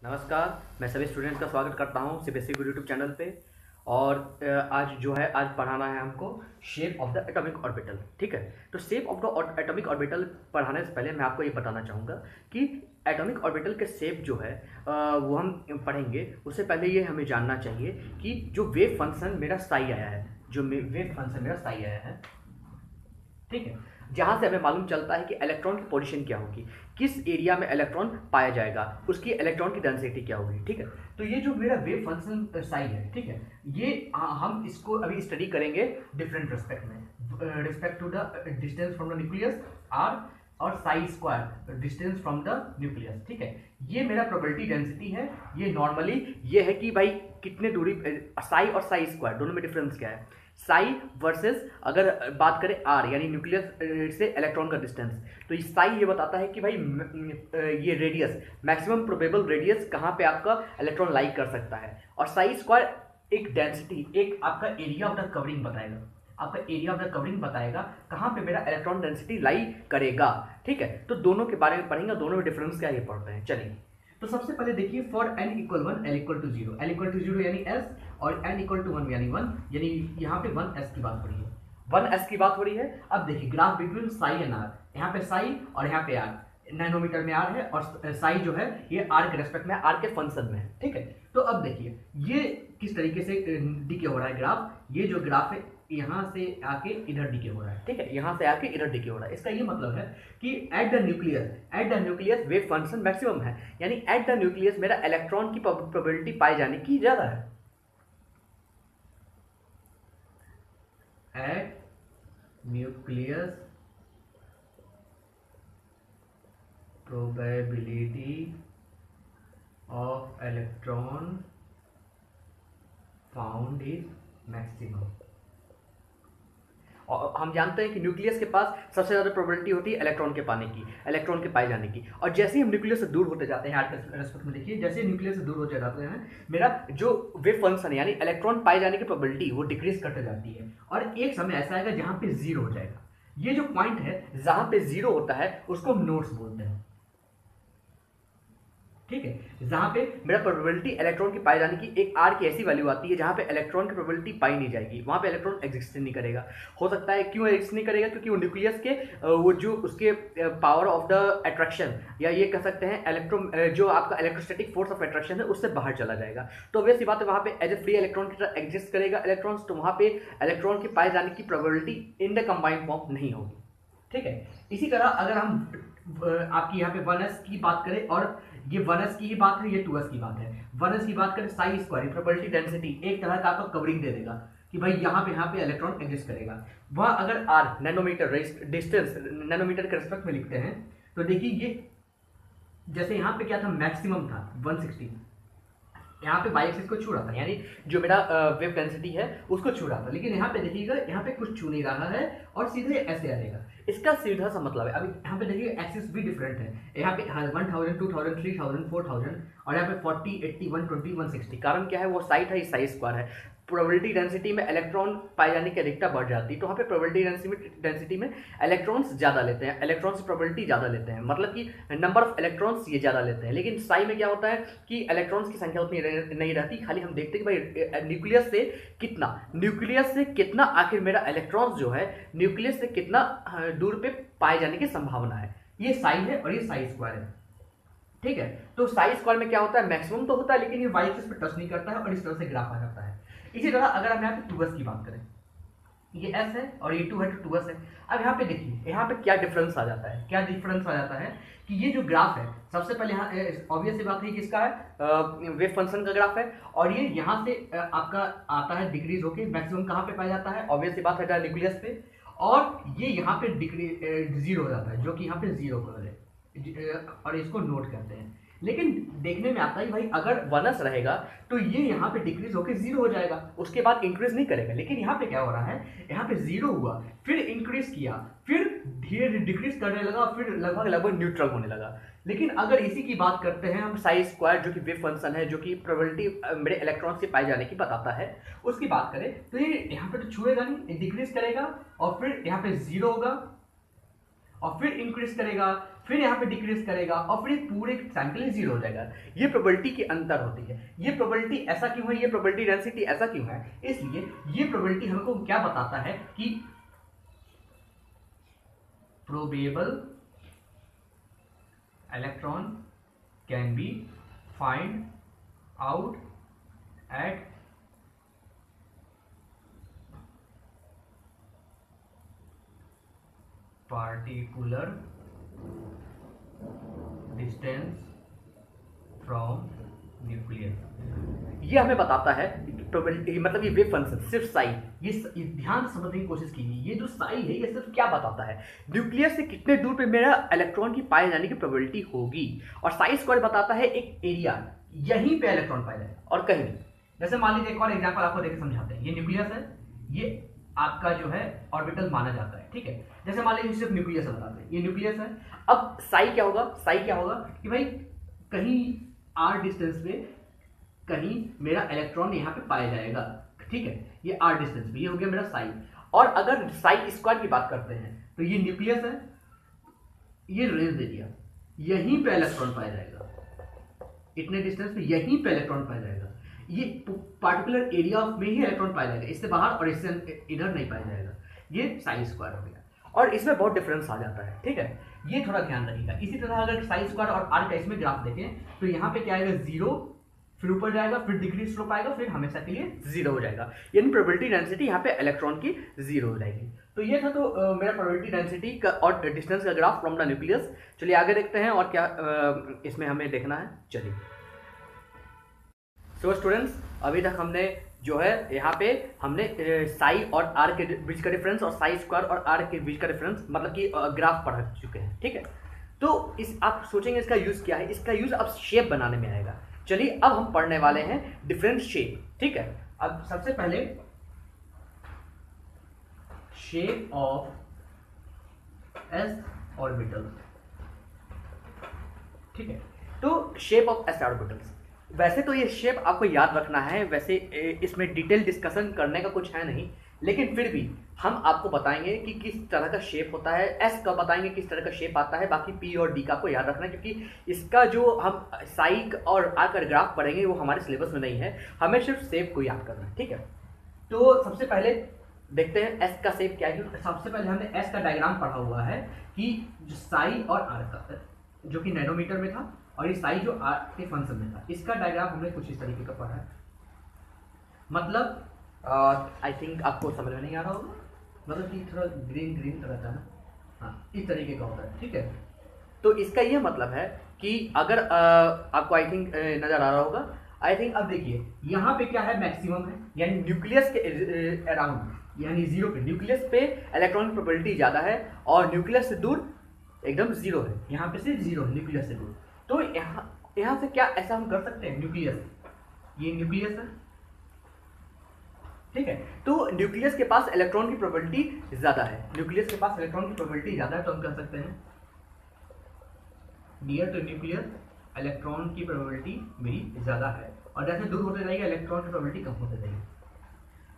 नमस्कार। मैं सभी स्टूडेंट्स का स्वागत करता हूं सीबीएसई गुरु यूट्यूब चैनल पे। और आज पढ़ाना है हमको shape of the atomic orbital. ठीक है, तो shape of the atomic orbital पढ़ाने से पहले मैं आपको ये बताना चाहूँगा कि एटॉमिक ऑर्बिटल के शेप जो है वो हम पढ़ेंगे। उससे पहले ये हमें जानना चाहिए कि जो वेव फंक्शन मेरा साई आया है, ठीक है, जहां से हमें मालूम चलता है कि इलेक्ट्रॉन की पोजीशन क्या होगी, किस एरिया में इलेक्ट्रॉन पाया जाएगा, उसकी इलेक्ट्रॉन की डेंसिटी क्या होगी। ठीक है, तो ये जो मेरा वेव फंक्शन साई है, ठीक है, ये हम इसको अभी स्टडी करेंगे डिफरेंट रिस्पेक्ट में, respect to the distance from the nucleus R और psi square distance from the nucleus. ठीक है, ये मेरा प्रोबेबिलिटी डेंसिटी है। ये नॉर्मली ये है कि भाई कितने दूरी साई और साई स्क्वायर दोनों में डिफरेंस क्या है। साई वर्सेस अगर बात करें आर यानी न्यूक्लियस से इलेक्ट्रॉन का डिस्टेंस, तो साई ये बताता है कि भाई ये रेडियस, मैक्सिमम प्रोबेबल रेडियस कहाँ पे आपका इलेक्ट्रॉन लाई कर सकता है। और साई स्क्वायर एक डेंसिटी, एक आपका एरिया ऑफ द कवरिंग बताएगा, कहाँ पे मेरा इलेक्ट्रॉन डेंसिटी लाई करेगा। ठीक है, तो दोनों के बारे में पढ़ेंगे, दोनों में डिफरेंस क्या ये पढ़ते हैं। चलिए, तो सबसे पहले देखिए for n equal 1 l equal to 0, l equal to 0 यानी s, और n इक्वल टू 1 यानी 1, यानी यहाँ पे 1s की बात हो रही है। अब देखिए graph between psi and R, यहाँ पे साई और यहाँ पे आर, नैनोमीटर में आर है और साई जो है ये आर के रेस्पेक्ट में, आर के फंक्शन में है। ठीक है, तो अब देखिए ये किस तरीके से डिके हो रहा है ग्राफ। ये जो ग्राफ है यहाँ से आके इधर डिके हो रहा है। ठीक है, यहाँ से आके इधर डिके हो रहा है। इसका ये मतलब है कि at the nucleus wave function maximum है, यानी एट द न्यूक्लियस मेरा इलेक्ट्रॉन की प्रोबेबिलिटी पाए जाने की ज्यादा है। At nucleus probability of electron found is maximum। और हम जानते हैं कि न्यूक्लियस के पास सबसे ज्यादा प्रोबेबिलिटी होती है इलेक्ट्रॉन के पाने की, इलेक्ट्रॉन के पाए जाने की। और जैसे ही हम न्यूक्लियस से दूर होते जाते हैं, आर के रेस्पेक्ट में देखिए, जैसे ही न्यूक्लियस से दूर होते जाते हैं मेरा जो वेव फंक्शन है यानी इलेक्ट्रॉन पाए जाने की प्रोबेबिलिटी वो डिक्रीज करते जाती है। और एक समय ऐसा आएगा जहां पे जीरो हो जाएगा। ये जो पॉइंट है जहां पे जीरो होता है उसको हम नोड्स बोलते हैं। ठीक है, जहां पे मेरा प्रोबेबिलिटी इलेक्ट्रॉन की पाए जाने की एक आर की ऐसी वैल्यू आती है जहां पे इलेक्ट्रॉन की प्रोबेबिलिटी पाई नहीं जाएगी, वहां पे इलेक्ट्रॉन एग्जिस्ट नहीं करेगा। हो सकता है क्यों एग्जिस्ट नहीं करेगा, क्योंकि वो न्यूक्लियस के वो जो उसके पावर ऑफ द अट्रैक्शन, या ये कह सकते हैं जो आपका इलेक्ट्रोस्टैटिक फोर्स ऑफ अट्रैक्शन है उससे बाहर चला जाएगा। तो वैसी बात है वहां पे एज ए फ्री इलेक्ट्रॉन की तरह एग्जिस्ट करेगा इलेक्ट्रॉन्स, तो वहां पे इलेक्ट्रॉन की पाए जाने की probability in the combined form नहीं होगी। ठीक है, इसी तरह अगर हम आपकी यहाँ पे 1s की बात करें, और ये 1s की ही बात है, ये 2s की बात है। 1s की बात करें, साई स्क्वायर प्रोबेबिलिटी डेंसिटी एक तरह का आपको कवरिंग दे देगा कि भाई यहाँ पे इलेक्ट्रॉन एग्जिस्ट करेगा। वह अगर r नैनोमीटर डिस्टेंस नैनोमीटर के रेस्पेक्ट में लिखते हैं, तो देखिए ये जैसे यहाँ पे क्या था, मैक्सिमम था 160, यहाँ पे बाई एक्सिस को छू रहा था, यानी जो मेरा वेव डेंसिटी है उसको छू रहा था। लेकिन यहाँ पे देखिएगा, यहाँ पे कुछ छू नहीं रहा है और सीधे ऐसे आ जाएगा। इसका सीधा सा मतलब है, अभी यहाँ पे देखिए एक्सिस भी डिफरेंट है, यहाँ पे 1000, 2000, 3000, 4000, और यहाँ पे 40, 80, 120, 160। कारण क्या है, वो साइट है, साई स्क्वायर है। प्रोबेबिलिटी डेंसिटी में इलेक्ट्रॉन पाए जाने की अधिकता बढ़ जाती है, तो वहाँ पे प्रोबेबिलिटी डेंसिटी में इलेक्ट्रॉन्स ज़्यादा लेते हैं, इलेक्ट्रॉन्स की प्रोबेबिलिटी ज़्यादा लेते हैं, मतलब कि नंबर ऑफ इलेक्ट्रॉन्स ये ज़्यादा लेते हैं। लेकिन साई में क्या होता है कि इलेक्ट्रॉन्स की संख्या उतनी नहीं रहती, खाली हम देखते हैं कि भाई न्यूक्लियस से कितना आखिर मेरा इलेक्ट्रॉन्स जो है न्यूक्लियस से कितना दूर पे पाए जाने की संभावना है। ये साई है और ये साई स्क्वायर है। ठीक है, तो साई स्क्वायर में क्या होता है, मैक्सिमम तो होता है लेकिन ये वाई एक्सिस पे टच नहीं करता है और इस तरह से ग्राफ आ जाता है। इसी तरह अगर हम यहाँ पे 2s की बात करें, ये s है और ये 2 है तो 2s है। अब यहाँ पे देखिए, यहाँ पे क्या डिफरेंस आ जाता है, कि ये जो ग्राफ है, सबसे पहले यहाँ ऑब्वियस सी बात है कि इसका है वेव फंक्शन का ग्राफ है, और ये यहाँ से आपका आता है डिक्रीज होके मैक्सिमम कहाँ पे पाया जाता है, ऑब्वियस सी बात है न्यूक्लियस पे, और ये यहाँ पे डिक्रीज जीरो हो जाता है, जो कि यहाँ पे जीरो हो रहा है, और इसको नोट करते हैं। लेकिन देखने में आता है भाई अगर 1s रहेगा तो ये यहाँ पे डिक्रीज होकर जीरो हो जाएगा, उसके बाद इंक्रीज नहीं करेगा। लेकिन यहाँ पे क्या हो रहा है, यहाँ पे जीरो हुआ, फिर इंक्रीज किया, फिर धीरे धीरे डिक्रीज करने लगा, फिर लगभग न्यूट्रल होने लगा। लेकिन अगर इसी की बात करते हैं हम, साई स्क्वायर जो कि वेव फंक्शन है, जो कि प्रोबेबिलिटी मेरे इलेक्ट्रॉन से पाए जाने की बताता है, उसकी बात करें तो ये यहाँ पे तो छुएगा नहीं, डिक्रीज करेगा और फिर यहाँ पे जीरो होगा और फिर इंक्रीज करेगा, फिर यहाँ पे डिक्रीज करेगा और फिर पूरे साइकिल जीरो हो जाएगा। ये प्रोबेबिलिटी की अंतर होती है। ये प्रोबेबिलिटी ऐसा क्यों है, ये प्रोबेबिलिटी डेंसिटी ऐसा क्यों है, इसलिए ये प्रोबेबिलिटी हमको क्या बताता है कि probable electron can be find out at particular distance from nucleus. ये हमें बताता है प्रोबेबिलिटी, मतलब ये वेव फंक्शन सिर्फ साई, ये ध्यान समझने की कोशिश कीजिए, ये जो साई है ये सिर्फ क्या बताता है, न्यूक्लियस से कितने दूर पे मेरा इलेक्ट्रॉन की पाए जाने की प्रोबेबिलिटी होगी। और साई स्क्वायर बताता है एक एरिया, यहीं पे इलेक्ट्रॉन पाया जाएगा और कहीं नहीं। जैसे मान लीजिए एक और एग्जाम्पल आपको देकर समझाते हैं। ये न्यूक्लियस है, ये आपका जो है ऑर्बिटल माना जाता है, ठीक है। जैसे मान लीजिए सिर्फ न्यूक्लियस बताते हैं, ये न्यूक्लियस है। अब साई क्या होगा, साई क्या होगा कि भाई कहीं आर डिस्टेंस पे कहीं मेरा इलेक्ट्रॉन यहाँ पे पाया जाएगा, ठीक है। ये आर डिस्टेंस पे, ये हो गया मेरा साई। और अगर साई स्क्वायर की बात करते हैं तो ये न्यूक्लियस है, ये रेंज एरिया, यहीं पे इलेक्ट्रॉन पाया जाएगा, इतने डिस्टेंस पे यहीं पे इलेक्ट्रॉन पाया जाएगा। ये पार्टिकुलर एरिया में ही इलेक्ट्रॉन पाया जाएगा, इससे बाहर और इससे इधर नहीं पाया जाएगा। ये साई स्क्वायर हो गया और इसमें बहुत डिफरेंस आ जाता है, ठीक है। ये थोड़ा ध्यान रखिएगा। इसी तरह अगर साई स्क्वायर और आर का इसमें ग्राफ देखें तो यहाँ पे क्या आएगा, जीरो, फिर ऊपर जाएगा, फिर डिक्रीज स्लोप आएगा, फिर हमेशा के लिए जीरो हो जाएगा। यानी प्रोबेबिलिटी डेंसिटी यहाँ पे इलेक्ट्रॉन की जीरो हो जाएगी। तो ये था तो मेरा प्रोबेबिलिटी डेंसिटी का और डिस्टेंस का ग्राफ फ्रॉम द न्यूक्लियस। चलिए आगे देखते हैं और क्या इसमें हमें देखना है। चलिए सो स्टूडेंट्स, अभी तक हमने जो है यहाँ पे हमने साई और आर के बीच का डिफरेंस और साई स्क्वायर और आर के बीच का डिफरेंस मतलब कि ग्राफ पढ़ चुके हैं, ठीक है। तो इस आप सोचेंगे इसका यूज क्या है, इसका यूज अब शेप बनाने में आएगा। चलिए अब हम पढ़ने वाले हैं डिफरेंट शेप, ठीक है। अब सबसे पहले शेप ऑफ एस ऑर्बिटल, ठीक है। तो शेप ऑफ एस ऑर्बिटल्स, वैसे तो ये शेप आपको याद रखना है, वैसे इसमें डिटेल डिस्कशन करने का कुछ है नहीं, लेकिन फिर भी हम आपको बताएंगे कि किस तरह का शेप होता है। एस का बताएंगे किस तरह का शेप आता है, बाकी पी और डी का आपको याद रखना है, क्योंकि इसका जो हम साई और आर का ग्राफ पढ़ेंगे वो हमारे सिलेबस में नहीं है, हमें सिर्फ शेप को याद करना है, ठीक है। तो सबसे पहले देखते हैं एस का शेप क्या है। सबसे पहले हमने एस का डायग्राम पढ़ा हुआ है कि जो साई और आर का, जो कि नैनोमीटर में था, और ये साई जो आर के फंक्शन में था, इसका डायग्राम हमने कुछ इस तरीके का पढ़ा है। मतलब आई थिंक आपको समझ में नहीं आ रहा होगा, मतलब कि थोड़ा ग्रीन ग्रीन तरह का ना, हाँ इस तरीके का होता है, ठीक है। तो इसका ये मतलब है कि अगर आपको आई थिंक नजर आ रहा होगा, आई थिंक अब देखिए यहाँ पे क्या है, मैक्सिमम है, यानी न्यूक्लियस के अराउंड, यानी जीरो पे, न्यूक्लियस पे इलेक्ट्रॉन की प्रोबेबिलिटी ज़्यादा है और न्यूक्लियस से दूर एकदम जीरो है, यहाँ पे से जीरो है न्यूक्लियस से दूर। तो यहाँ से क्या ऐसा हम कर सकते हैं, न्यूक्लियस, ये न्यूक्लियस है, ठीक है। तो न्यूक्लियस के पास इलेक्ट्रॉन की प्रोबेबिलिटी ज्यादा है, न्यूक्लियस के पास इलेक्ट्रॉन की प्रोबेबिलिटी ज्यादा है, तो हम कह सकते हैं नियर टू न्यूक्लियस इलेक्ट्रॉन की प्रोबेबिलिटी मेरी ज्यादा है, और जैसे दूर होते जाएगा इलेक्ट्रॉन की प्रोबेबिलिटी कम होते जाएगी।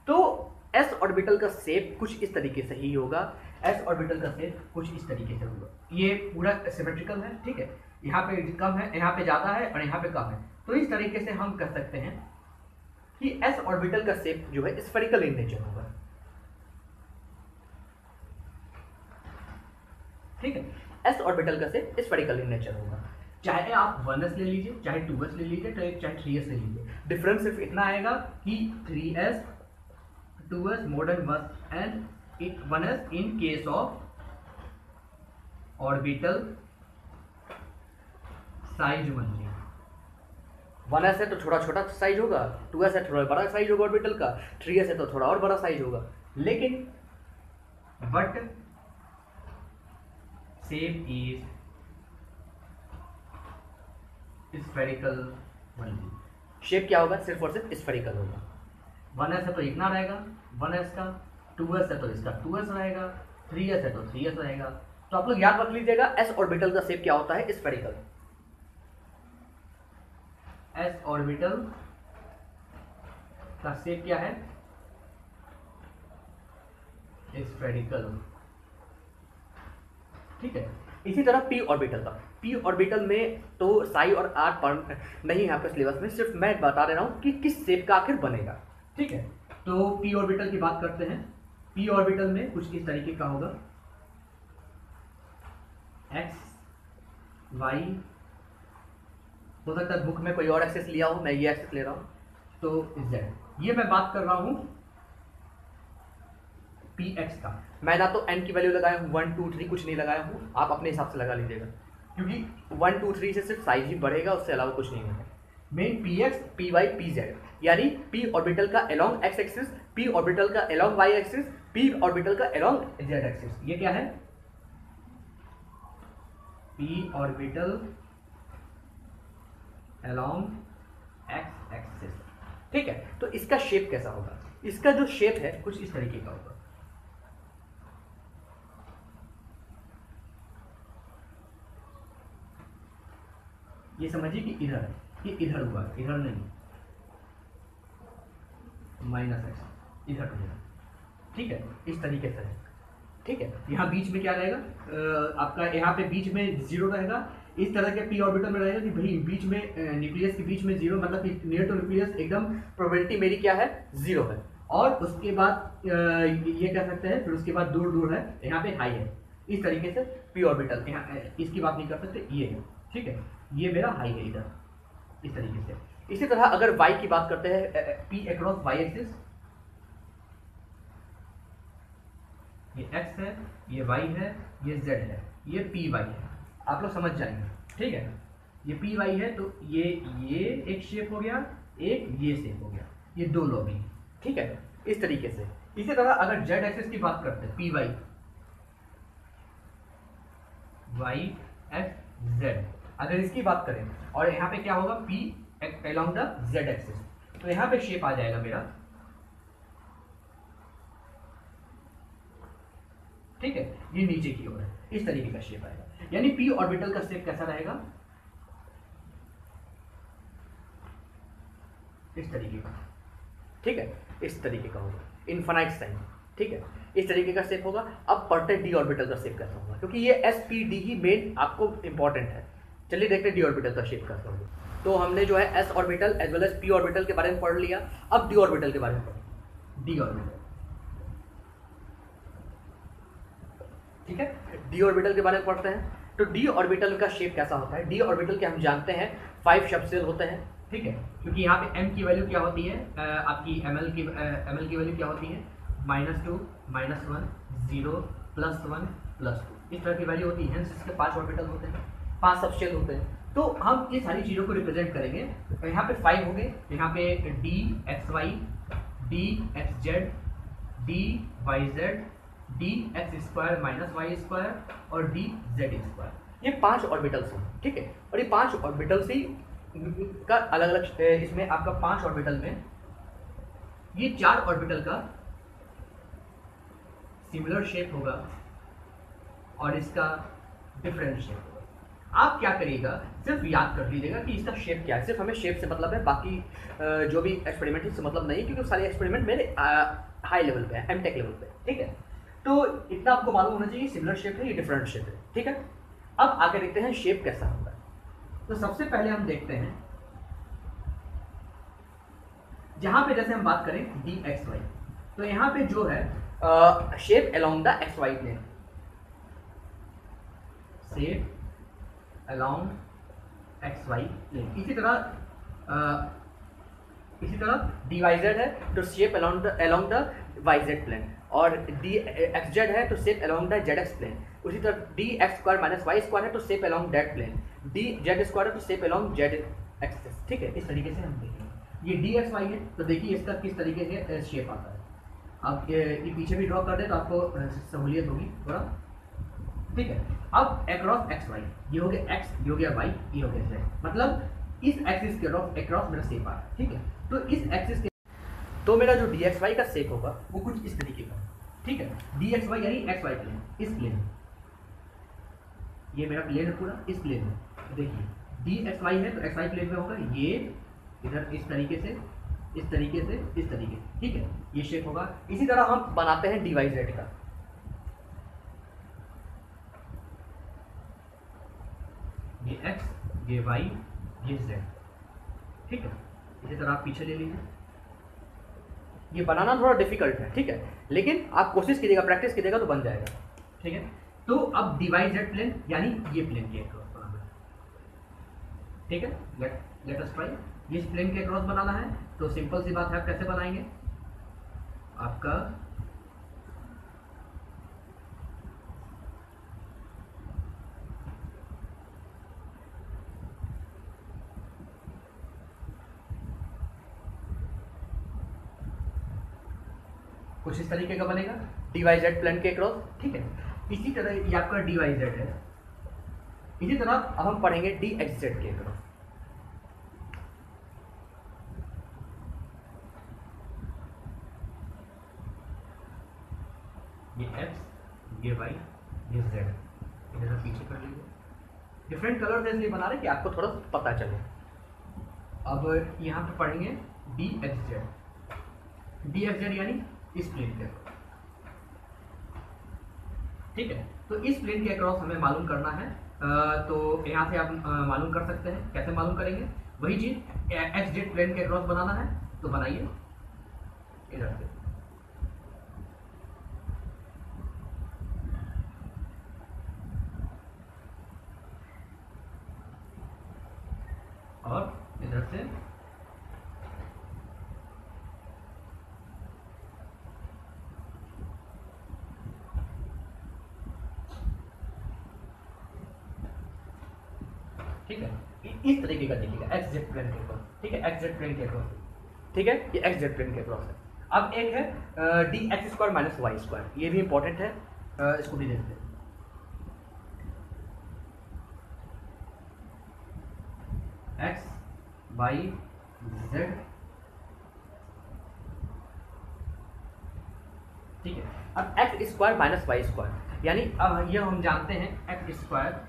तो एस ऑर्बिटल का शेप कुछ इस तरीके से ही होगा, एस ऑर्बिटल का शेप कुछ इस तरीके से होगा। ये पूरा सिमेट्रिकल है, ठीक है, यहाँ पे कम है, यहाँ पे ज्यादा है और यहाँ पे कम है। तो इस तरीके से हम कह सकते हैं कि एस ऑर्बिटल का शेप जो है स्फेरिकल इन नेचर होगा, ठीक है। एस ऑर्बिटल का शेप स्फेरिकल इन नेचर होगा, चाहे आप 1s ले लीजिए, चाहे 2s ले लीजिए, चाहे 3s ले लीजिए। डिफरेंस सिर्फ इतना आएगा कि 3s 2s more than 1 and 1s in case of orbital size 1G। 1s है तो थोड़ा छोटा साइज होगा, 2s है थोड़ा बड़ा साइज होगा ऑर्बिटल का, 3s है तो थोड़ा और बड़ा साइज होगा, लेकिन but shape is spherical 1G। Shape क्या होगा, सिर्फ और सिर्फ स्फेरिकल होगा। 1s है तो इतना रहेगा 1s का, 2s है तो इसका 2s रहेगा, 3s है तो 3s रहेगा। तो आप लोग याद रख लीजिएगा एस ऑर्बिटल का शेप क्या होता है, स्फेरिकल। एस ऑर्बिटल का शेप क्या है, स्फेरिकल, ठीक है। इसी तरह पी ऑर्बिटल का, पी ऑर्बिटल में तो साई और आर पर नहीं है आपके सिलेबस में, सिर्फ मैं बता दे रहा हूँ कि किस शेप का आखिर बनेगा। ठीक है, तो पी ऑर्बिटल की बात करते हैं। पी ऑर्बिटल में कुछ इस तरीके का होगा, एक्स वाई, हो सकता है बुक में कोई और एक्सेस लिया हो, मैं ये एक्सेस ले रहा हूँ, तो जेड। ये मैं बात कर रहा हूँ पी एक्स का। मैं ना तो एन की वैल्यू लगाया हूँ, 1 2 3 कुछ नहीं लगाया हूँ, आप अपने हिसाब से लगा लीजिएगा, क्योंकि 1 2 3 से सिर्फ साइज ही बढ़ेगा, उससे अलावा कुछ नहीं होगा। Main p x p y p z, यानी पी ऑर्बिटल का along x axis, p orbital का along y axis, p orbital का अलोंग जेड एक्सिस। ये क्या है? P orbital along x axis. ठीक है, तो इसका शेप कैसा होगा? इसका जो शेप है कुछ इस तरीके का होगा। ये समझिए कि इधर है, ये इधर हुआ, इधर नहीं, माइनस एक्स इधर टू इधर। ठीक है, इस तरीके से। ठीक है, यहाँ बीच में क्या रहेगा? आपका यहाँ पे बीच में जीरो रहेगा। इस तरह के पी ऑर्बिटल में रहेगा कि भाई बीच में न्यूक्लियस के बीच में जीरो, मतलब कि नियर टू न्यूक्लियस एकदम प्रोबेबिलिटी मेरी क्या है? जीरो है। और उसके बाद ये कह सकते हैं, फिर उसके बाद दूर दूर है, यहाँ पे हाई है। इस तरीके से पी ऑर्बिटल, यहाँ इसकी बात नहीं कर सकते, ये है। ठीक है, ये मेरा हाई है इधर, इस तरीके से। इसी तरह अगर वाई की बात करते हैं, पी अक्रॉस वाई एक्सिस, ये x है, ये y है, ये z है, ये py है। आप लोग समझ जाएंगे। ठीक है, ये py है, तो ये एक शेप हो गया, एक ये शेप हो गया, ये दो लॉबी। ठीक है, इस तरीके से। इसी तरह अगर z एक्सिस की बात करते हैं, py y x z, अगर इसकी बात करें और यहाँ पे क्या होगा? p along the z axis, तो यहाँ पे शेप आ जाएगा मेरा। ठीक है, ये नीचे की ओर है, इस तरीके का शेप आएगा। यानी पी ऑर्बिटल का शेप कैसा रहेगा? इस तरीके का। ठीक है, इस तरीके का होगा, इनफाइनाइट साइन। ठीक है, इस तरीके का शेप होगा। अब पढ़ते हैं डी ऑर्बिटल का शेप कैसा होगा, क्योंकि ये एस पी डी ही मेन आपको इंपॉर्टेंट है। चलिए देखते हैं डी ऑर्बिटल का शेप कैसा होगा। तो हमने जो है S orbital as well as P orbital के बारे में पढ़ लिया। अब डी ऑर्बिटल के बारे में पढ़ें। डी ऑर्बिटल, ठीक है, डी ऑर्बिटल के बारे में पढ़ते हैं। तो डी ऑर्बिटल का शेप कैसा होता है? डी ऑर्बिटल के हम जानते हैं 5 सबसेल होते हैं। ठीक है, क्योंकि यहाँ पे m की वैल्यू क्या होती है? आपकी ml की वैल्यू क्या होती है? -2 -1 0 +1 +2, इस तरह की वैल्यू होती है। इसके 5 ऑर्बिटल होते हैं, 5 सबसेल होते हैं। तो हम ये सारी चीज़ों को रिप्रेजेंट करेंगे। तो यहाँ पे 5 हो गए, यहाँ पे D X Y, D X Z, D Y Z, D X square minus Y square और डी जेड स्क्वायर, ये 5 ऑर्बिटल्स हैं। ठीक है, और ये 5 ऑर्बिटल्स ही का अलग अलग, इसमें आपका 5 ऑर्बिटल में ये 4 ऑर्बिटल का सिमिलर शेप होगा और इसका डिफरेंट शेप होगा। आप क्या करिएगा, सिर्फ याद कर लीजिएगा कि इसका शेप क्या है। सिर्फ हमें शेप से मतलब है, बाकी जो भी एक्सपेरिमेंट से मतलब नहीं है, क्योंकि सारे एक्सपेरिमेंट मेरे हाई लेवल पे है, एमटेक लेवल पे। ठीक है, तो इतना आपको मालूम होना चाहिए, सिमिलर शेप है, ये डिफरेंट शेप है। ठीक है, अब आगे देखते हैं शेप कैसा होगा। तो सबसे पहले हम देखते हैं, जहां पे जैसे हम बात करें डी एक्स वाई, तो यहाँ पे जो है shape along the X Y plane, shape along X Y plane. इसी तरह डी वाई जेड है, तो shape along the Y Z plane, और डी एक्स जेड है तो shape along the Z X plane. उसी तरह D X square minus Y square है तो shape along Z plane, D Z square है तो शेप अलोंग जेड एक्सिस। ठीक है, इस तरीके से हम देखेंगे। ये डी एक्स वाई है, तो देखिए इसका किस तरीके से शेप आता है। अब ये पीछे भी ड्रॉ कर दे तो आपको सहूलियत होगी थोड़ा। ठीक है, अब अक्रॉस एक्स वाई, ये हो गया एक्स, ये हो गया वाई, ये हो गया जेड, मतलब इस एक्सिस के अक्रॉस मेरा शेप आ रहा है। ठीक है, तो इस एक्सिस के, तो मेरा जो डी एक्स वाई का शेप होगा वो कुछ इस तरीके का। ठीक है, डी एक्स वाई यानी एक्स वाई प्लेन, इस प्लेन, ये मेरा प्लेन है पूरा, इस प्लेन में देखिए डी एक्स वाई है तो एक्स वाई प्लेन में होगा ये इधर इस तरीके से, इस तरीके से, इस तरीके। ठीक है, ये शेप होगा। इसी तरह हम बनाते हैं डी वाई जेड का। ये एक्स, ये वाई, ये जेड, ठीक है। इसी तरह आप पीछे ले लीजिए। ये बनाना थोड़ा डिफिकल्ट है, ठीक है, लेकिन आप कोशिश कीजिएगा, प्रैक्टिस कीजिएगा तो बन जाएगा, ठीक है। तो अब डीवाई जेड प्लेन यानी ये प्लेन के क्रॉस बनाना है, ठीक है। Let us try. ये प्लेन के क्रॉस बनाना है तो सिंपल सी बात है, आप कैसे बनाएंगे, आपका कुछ इस तरीके का बनेगा डी वाई जेड प्लेन के क्रॉस, ठीक है। इसी तरह ये आपका डी वाई जेड है। इसी तरह अब हम पढ़ेंगे डी एक्स जेड के क्रॉस। ये एक्स, ये वाई, ये जेड, इधर पीछे कर लीजिए। डिफरेंट कलर से इसलिए बना रहे कि आपको थोड़ा पता चले। अब यहाँ पे पढ़ेंगे D X Z. D X Z यानी इस प्लेन के अक्रॉस, ठीक है। तो इस प्लेन के अक्रॉस हमें मालूम करना है। तो यहाँ से आप मालूम कर सकते हैं। कैसे मालूम करेंगे, वही चीज एक्स जेड प्लेन के अक्रॉस बनाना है तो बनाइए इधर से, और इधर से ठीक है। इस तरीके का देखिएगा एक्स जेड प्लेन के क्रॉस, ठीक है, एक्स जेड प्लेन के क्रॉस, ठीक है। ये एक्स जेड प्लेन के क्रॉस है। अब एक है D X square minus Y square, ये भी इंपॉर्टेंट है, इसको भी देखते हैं। एक्स वाई जेड, ठीक है। अब X square minus Y square यानी अब ये हम जानते हैं X square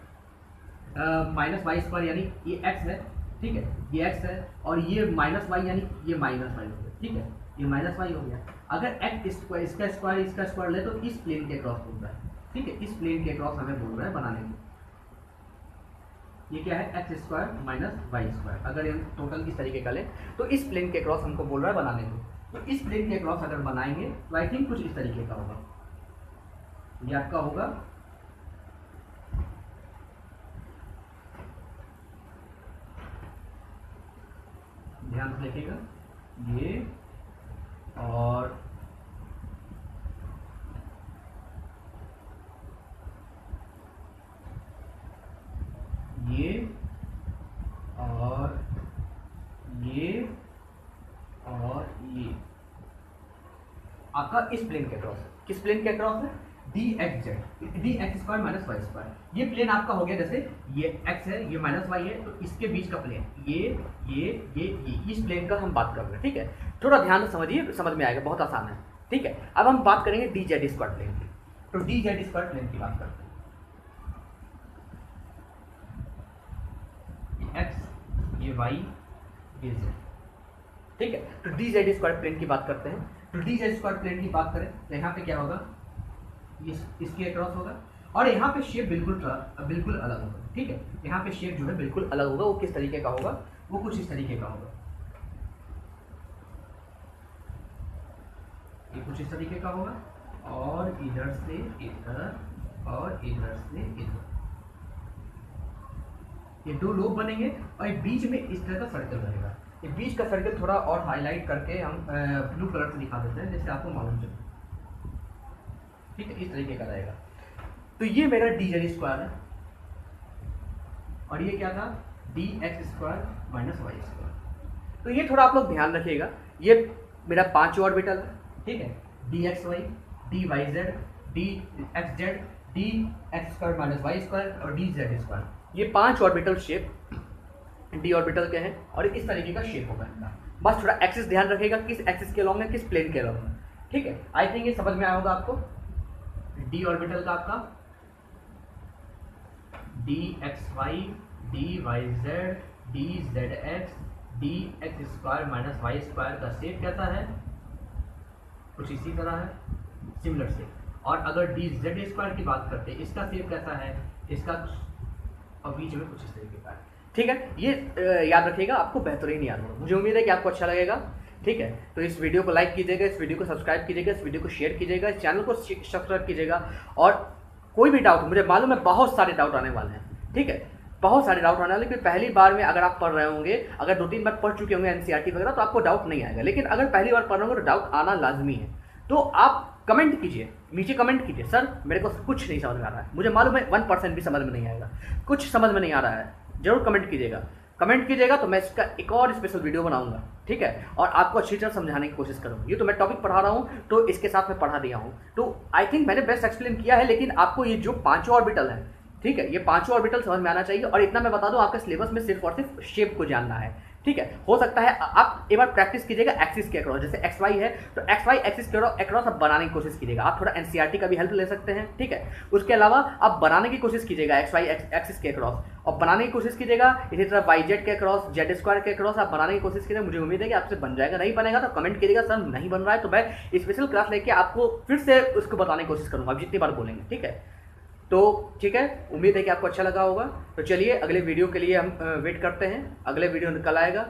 minus Y square यानी ये एक्स है, ठीक है, ये एक्स है, और ये माइनस वाई यानी ये माइनस वाई हो गया, ठीक है, ये माइनस वाई हो गया। अगर एक्स स्क्वायर इसका स्क्वायर ले तो इस प्लेन के क्रॉस बोल रहा है, ठीक है, इस प्लेन के क्रॉस हमें बोल रहा है बनाने को। ये क्या है, X square minus Y square. अगर हम टोटल इस तरीके का ले तो इस प्लेन के क्रॉस हमको बोल रहा है बनाने को। तो इस प्लेन के क्रॉस अगर बनाएंगे तो आई थिंक कुछ इस तरीके का होगा। ये आपका होगा ध्यान से देखिएगा, ये और ये और ये और ये आपका इस प्लेन के क्रॉस है। किस प्लेन के क्रॉस है, D X Z, D X square minus Y square. ये प्लेन आपका हो गया, जैसे ये एक्स है, ये माइनस वाई है, तो इसके बीच का प्लेन ये इस प्लेन का हम बात कर रहे हैं, ठीक है। थोड़ा ध्यान से समझिए, समझ में आएगा, बहुत आसान है, ठीक है। अब हम बात करेंगे डी जेड स्क्वायर प्लेन की। तो डी जेड स्क्वायर प्लेन की बात करते हैं। एक्स, ये वाई, ये जेड, ठीक है। तो डी जेड स्क्वायर प्लेन की बात करते हैं। तो डी जेड स्क्वायर प्लेन की बात करें तो यहाँ पे क्या होगा, इसके अक्रॉस होगा, और यहाँ पे शेप बिल्कुल अलग होगा, ठीक है। यहाँ पे शेप जो है बिल्कुल अलग होगा। वो किस तरीके का होगा, वो कुछ इस तरीके का होगा, ये कुछ इस तरीके का होगा, और इधर से इधर और इधर से इधर, ये दो लोब बनेंगे, और बीच में इस तरह का सर्कल बनेगा। ये बीच का सर्कल थोड़ा और हाईलाइट करके हम ब्लू कलर से दिखा देते हैं, जिससे आपको मालूम चले, ठीक है। इस तरीके का रहेगा। तो ये मेरा डी जेड स्क्वायर है, और ये क्या था, D X square minus Y square. तो ये थोड़ा आप लोग ध्यान रखिएगा, ये मेरा 5 ऑर्बिटल है, ठीक है, D X Y, D Y Z, D X Z, D X square minus Y square और डी जेड स्क्वायर। ये 5 ऑर्बिटल शेप डी ऑर्बिटल के हैं, और इस तरीके का शेप होगा इनका। बस थोड़ा एक्सिस ध्यान रखिएगा, किस एक्सिस के अलॉन्ग है, किस प्लेन के अलॉन्ग है, ठीक है। आई थिंक ये समझ में आया होगा आपको। डी ऑर्बिटल का आपका D X Y, D Y Z, D Z X, D X square minus Y square का शेप कैसा है, कुछ इसी तरह है, सिमिलर शेप। और अगर डी जेड स्क्वायर की बात करते हैं, इसका शेप कैसा है, इसका और बीच में कुछ इस तरीके का है। ठीक है, ये याद रखिएगा, आपको बेहतरीन याद होगा। मुझे उम्मीद है कि आपको अच्छा लगेगा। ठीक है, तो इस वीडियो को लाइक कीजिएगा, इस वीडियो को सब्सक्राइब कीजिएगा, इस वीडियो को शेयर कीजिएगा, इस चैनल को सब्सक्राइब कीजिएगा। और कोई भी डाउट, मुझे मालूम है बहुत सारे डाउट आने वाले हैं। ठीक है, बहुत सारे डाउट आने वाले, लेकिन पहली बार में अगर आप पढ़ रहे होंगे, अगर 2-3 बार पढ़ चुके होंगे एनसीईआरटी वगैरह, तो आपको डाउट नहीं आएगा। लेकिन अगर पहली बार पढ़ रहे होंगे तो डाउट आना लाजमी है। तो आप कमेंट कीजिए, नीचे कमेंट कीजिए, सर मेरे को कुछ नहीं समझ में आ रहा है। मुझे मालूम है 1% भी समझ में नहीं आएगा, कुछ समझ में नहीं आ रहा है, जरूर कमेंट कीजिएगा। कमेंट कीजिएगा तो मैं इसका एक और स्पेशल वीडियो बनाऊंगा। ठीक है, और आपको अच्छी तरह समझाने की कोशिश करूँगा। ये तो मैं टॉपिक पढ़ा रहा हूँ, तो इसके साथ मैं पढ़ा दिया हूँ, तो आई थिंक मैंने बेस्ट एक्सप्लेन किया है। लेकिन आपको ये जो 5 ऑर्बिटल है, ठीक है, ये 5 ऑर्बिटल समझ में आना चाहिए। और इतना मैं बता दूं, आपके सिलेबस में सिर्फ और सिर्फ शेप को जानना है। ठीक है, हो सकता है आप एक बार प्रैक्टिस कीजिएगा एक्सिस के अक्रॉस, जैसे एक्स वाई है तो एक्स वाई एक्सिस के अक्रॉस आप बनाने की कोशिश कीजिएगा। आप थोड़ा एनसीईआरटी का भी हेल्प ले सकते हैं। ठीक है, उसके अलावा आप बनाने की कोशिश कीजिएगा एक्स वाई एक्सिस के अक्रॉस, और बनाने की कोशिश कीजिएगा इसी तरह वाई जेड के अक्रॉस, जेड स्क्वायर के अक्रॉस आप बनाने की कोशिश कीजिएगा। मुझे उम्मीद है कि आपसे बन जाएगा। नहीं बनेगा तो कमेंट कीजिएगा, सर नहीं बन रहा है, तो मैं स्पेशल क्लास लेके आपको फिर से उसको बताने की कोशिश करूँगा, आप जितनी बार बोलेंगे। ठीक है, तो ठीक है, उम्मीद है कि आपको अच्छा लगा होगा। तो चलिए अगले वीडियो के लिए हम वेट करते हैं, अगले वीडियो कल आएगा।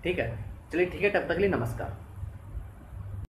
ठीक है, चलिए ठीक है, तब तक के लिए नमस्कार।